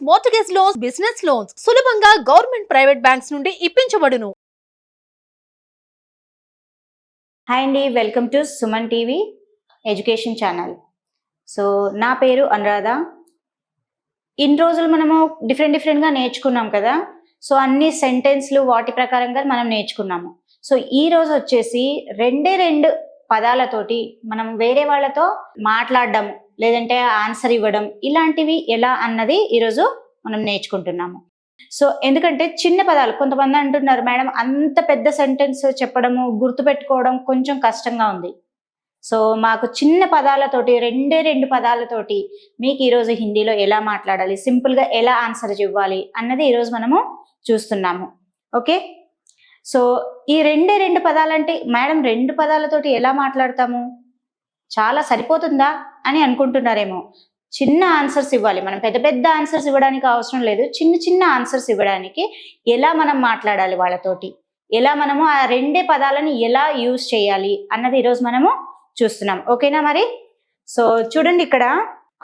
Mortgage loans, business loans సులభంగా government private banks నుండి ఇప్పించబడును. Hi అండి, welcome to Suman TV education channel. So నా పేరు అనురాధ. ఇన్ని రోజులు మనము డిఫరెంట్గా నేర్చుకున్నాం కదా. సో అన్ని సెంటెన్స్లు వాటి ప్రకారంగా మనం నేర్చుకున్నాము. సో ఈ రోజు వచ్చేసి రెండు పదాలతోటి మనం వేరే వాళ్ళతో మాట్లాడడం లేదంటే ఆన్సర్ ఇవ్వడం ఇలాంటివి ఎలా అన్నది ఈరోజు మనం నేర్చుకుంటున్నాము. సో ఎందుకంటే చిన్న పదాలు, కొంతమంది అంటున్నారు మేడం అంత పెద్ద సెంటెన్స్ చెప్పడము గుర్తుపెట్టుకోవడం కొంచెం కష్టంగా ఉంది. సో మాకు చిన్న పదాలతోటి రెండు పదాలతోటి మీకు ఈరోజు హిందీలో ఎలా మాట్లాడాలి, సింపుల్గా ఎలా ఆన్సర్ ఇవ్వాలి అన్నది ఈరోజు మనము చూస్తున్నాము. ఓకే, సో ఈ రెండు పదాలంటే మేడం రెండు పదాలతోటి ఎలా మాట్లాడతాము, చాలా సరిపోతుందా అని అనుకుంటున్నారేమో. చిన్న ఆన్సర్స్ ఇవ్వాలి, మనం పెద్ద ఆన్సర్స్ ఇవ్వడానికి అవసరం లేదు. చిన్న ఆన్సర్స్ ఇవ్వడానికి ఎలా మనం మాట్లాడాలి వాళ్ళతోటి, ఎలా మనము ఆ రెండే పదాలను ఎలా యూజ్ చేయాలి అన్నది ఈరోజు మనము చూస్తున్నాం. ఓకేనా మరి? సో చూడండి, ఇక్కడ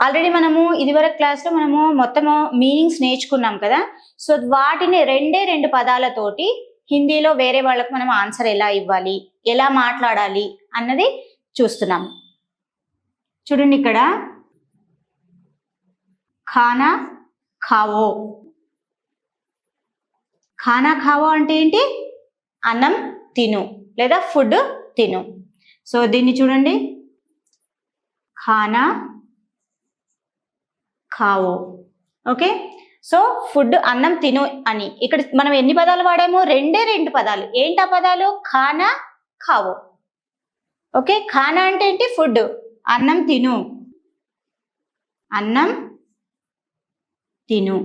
ఆల్రెడీ మనము ఇదివరకు క్లాస్లో మనము మొత్తము మీనింగ్స్ నేర్చుకున్నాం కదా. సో వాటిని రెండు పదాలతోటి హిందీలో వేరే వాళ్ళకు మనం ఆన్సర్ ఎలా ఇవ్వాలి, ఎలా మాట్లాడాలి అన్నది చూస్తున్నాం. చూడండి, ఇక్కడ ఖానా ఖావో. ఖానా ఖావో అంటే ఏంటి? అన్నం తిను లేదా ఫుడ్ తిను. సో దీన్ని చూడండి, ఖానా ఖావో. ఓకే, సో ఫుడ్ అన్నం తిను అని ఇక్కడ మనం ఎన్ని పదాలు వాడాము? రెండు పదాలు. ఏంటి ఆ పదాలు? ఖానా ఖావో. ఓకే, ఖానా అంటే ఏంటి? ఫుడ్. అన్నం తిను, అన్నం తిను.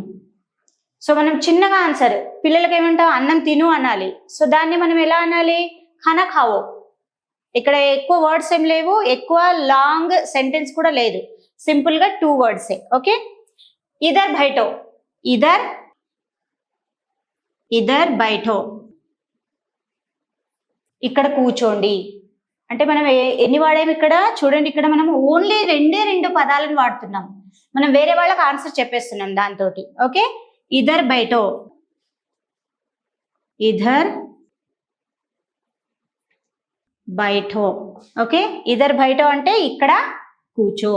సో మనం చిన్నగా ఆన్సర్, పిల్లలకి ఏమంటాం? అన్నం తిను అనాలి. సో దాన్ని మనం ఎలా అనాలి? ఖానా ఖావో. ఇక్కడ ఎక్కువ వర్డ్స్ ఏం లేవు, ఎక్కువ లాంగ్ సెంటెన్స్ కూడా లేదు, సింపుల్ గా 2 వర్డ్సే. ఓకే, ఇదర్ బైఠో. ఇదర్ బైఠో, ఇక్కడ కూర్చోండి. అంటే మనం ఎన్ని వాడాము ఇక్కడ? చూడండి, ఇక్కడ మనం ఓన్లీ రెండు పదాలను వాడుతున్నాం. మనం వేరే వాళ్ళకి ఆన్సర్ చెప్పేస్తున్నాం దాంతో. ఓకే, ఇదర్ బైఠో, ఇదర్ బైఠో. ఓకే, ఇదర్ బైఠో అంటే ఇక్కడ కూర్చో.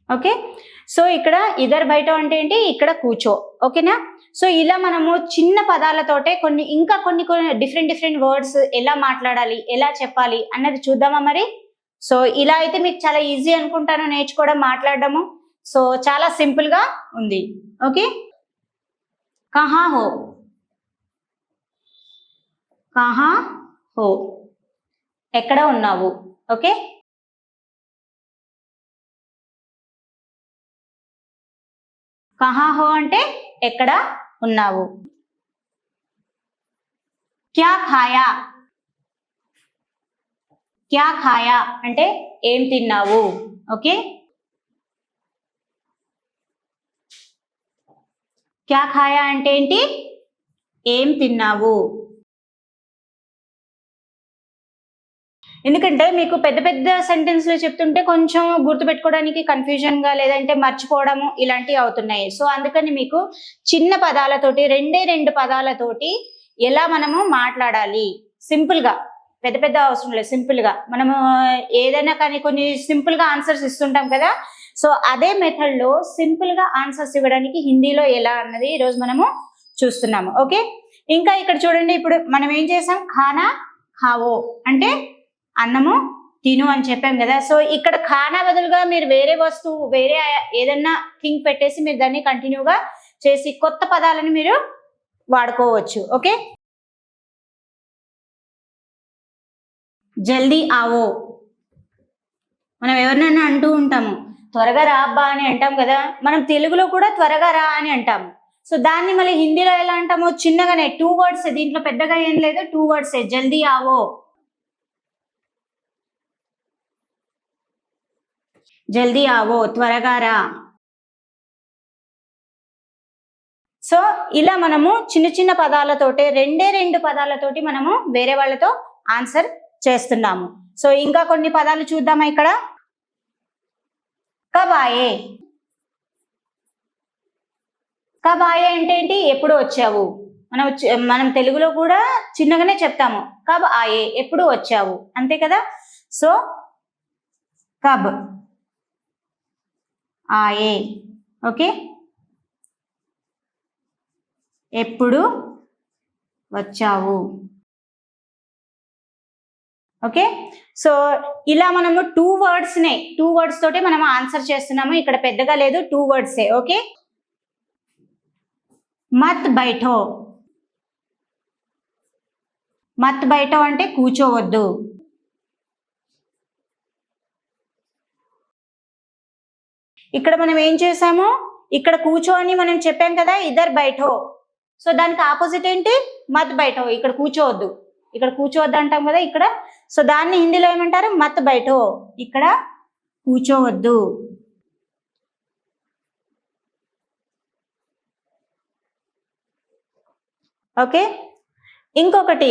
ఓకే, సో ఇక్కడ ఇదర్ బైఠో అంటే ఏంటి? ఇక్కడ కూర్చో. ఓకేనా? సో ఇలా మనము చిన్న పదాలతోటే కొన్ని డిఫరెంట్ వర్డ్స్ ఎలా మాట్లాడాలి, ఎలా చెప్పాలి అన్నది చూద్దామా మరి? సో ఇలా అయితే మీకు చాలా ఈజీ అనుకుంటాను నేర్చుకోవడం, మాట్లాడడము. సో చాలా సింపుల్ గా ఉంది. ఓకే, కహా హో. కహా హో, ఎక్కడ ఉన్నావు. ఓకే, కహా హో అంటే ఎక్కడ ఉన్నావు. క్యా ఖాయా. క్యా ఖాయా అంటే ఏం తిన్నావు. ఓకే, క్యా ఖాయా అంటే ఏంటి? ఏం తిన్నావు. ఎందుకంటే మీకు పెద్ద సెంటెన్స్లు చెప్తుంటే కొంచెం గుర్తుపెట్టుకోవడానికి కన్ఫ్యూజన్గా లేదంటే మర్చిపోవడము ఇలాంటివి అవుతున్నాయి. సో అందుకని మీకు చిన్న పదాలతోటి రెండు పదాలతోటి ఎలా మనము మాట్లాడాలి, సింపుల్గా, పెద్ద అవసరం లేదు, సింపుల్గా మనము ఏదైనా కానీ కొన్ని సింపుల్గా ఆన్సర్స్ ఇస్తుంటాం కదా. సో అదే మెథడ్లో సింపుల్గా ఆన్సర్స్ ఇవ్వడానికి హిందీలో ఎలా అన్నది ఈరోజు మనము చూస్తున్నాము. ఓకే, ఇంకా ఇక్కడ చూడండి, ఇప్పుడు మనం ఏం చేసాం? ఖానా ఖావో అంటే అన్నము తిను అని చెప్పాం కదా. సో ఇక్కడ ఖానా బదులుగా మీరు వేరే వస్తువు, వేరే ఏదన్నా థింగ్ పెట్టేసి మీరు దాన్ని కంటిన్యూగా చేసి కొత్త పదాలను మీరు వాడుకోవచ్చు. ఓకే, జల్దీ ఆవో. మనం ఎవరినైనా అంటూ ఉంటాము, త్వరగా రా అబ్బా అని అంటాం కదా. మనం తెలుగులో కూడా త్వరగా రా అని అంటాము. సో దాన్ని మళ్ళీ హిందీలో ఎలా అంటామో? చిన్నగానే 2 వర్డ్స్, దీంట్లో పెద్దగా ఏం లేదు, 2 వర్డ్సే. జల్దీ ఆవో, జల్దీ ఆవో, త్వరగా రా. సో ఇలా మనము చిన్న పదాలతోటి రెండు పదాలతోటి మనము వేరే వాళ్ళతో ఆన్సర్ చేస్తున్నాము. సో ఇంకా కొన్ని పదాలు చూద్దామా ఇక్కడ? కబ్ ఆయే. కబ్ ఆయే అంటే ఏంటి? ఎప్పుడు వచ్చావు. మనం తెలుగులో కూడా చిన్నగానే చెప్తాము, కబ్ ఆయే, ఎప్పుడు వచ్చావు, అంతే కదా. సో కబ్ ఆయే, ఓకే, ఎప్పుడు వచ్చావు. ఓకే, సో ఇలా మనము 2 words తోటి మనం ఆన్సర్ చేస్తున్నాము. ఇక్కడ పెద్దగా లేదు, 2 words. ఓకే, మత్ బైఠో. మత్ బైఠో అంటే కూర్చోవద్దు. ఇక్కడ మనం ఏం చేసాము, ఇక్కడ కూర్చో అని మనం చెప్పాం కదా, ఇద్దర్ బైఠో. సో దానికి ఆపోజిట్ ఏంటి? మత్ బైఠో. ఇక్కడ కూర్చోవద్దు, ఇక్కడ కూర్చోవద్దు అంటాం కదా ఇక్కడ. సో దాన్ని హిందీలో ఏమంటారు? మత్ బైఠో. ఇక్కడ కూర్చోవద్దు. ఓకే, ఇంకొకటి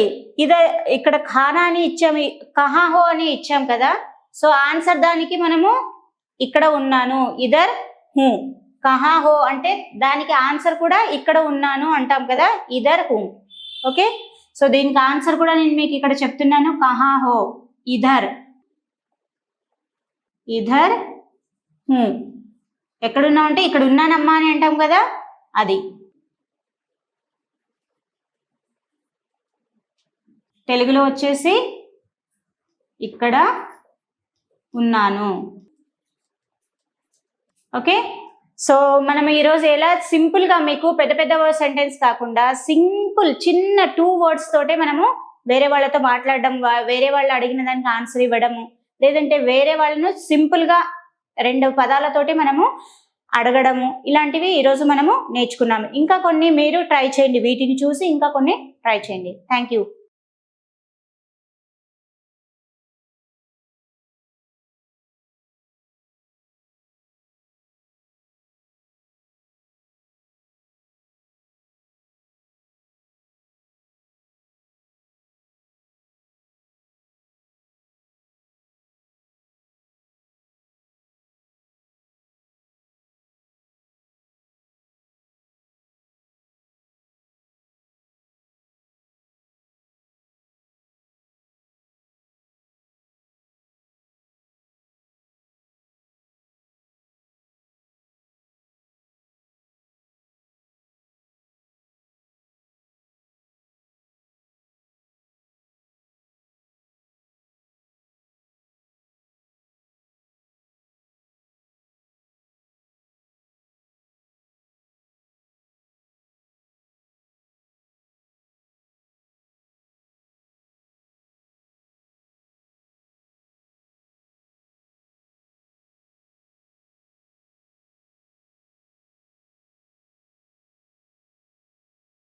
ఇక్కడ ఖానా అని ఇచ్చాము, కహా హో అని ఇచ్చాం కదా. సో ఆన్సర్ దానికి మనము ఇక్కడ ఉన్నాను, ఇదర్ హూ. కహా హో అంటే దానికి ఆన్సర్ కూడా ఇక్కడ ఉన్నాను అంటాం కదా, ఇదర్ హూ. ఓకే, సో దీనికి ఆన్సర్ కూడా నేను మీకు ఇక్కడ చెప్తున్నాను, కహా హో, ఇధర్, ఇధర్ హూ. ఎక్కడున్నావు అంటే ఇక్కడ ఉన్నానమ్మా అని అంటాం కదా, అది. తెలుగులో వచ్చేసి ఇక్కడ ఉన్నాను. ఓకే, సో మనం ఈరోజు ఎలా సింపుల్గా మీకు పెద్ద పెద్ద సెంటెన్స్ కాకుండా సింపుల్ చిన్న 2 words తోటే మనము వేరే వాళ్ళతో మాట్లాడడం, వేరే వాళ్ళు అడిగిన దానికి ఆన్సర్ ఇవ్వడము, లేదంటే వేరే వాళ్ళను సింపుల్గా 2 పదాలతోటి మనము అడగడము, ఇలాంటివి ఈరోజు మనము నేర్చుకున్నాము. ఇంకా కొన్ని మీరు ట్రై చేయండి, వీటిని చూసి ఇంకా కొన్ని ట్రై చేయండి. Thank you.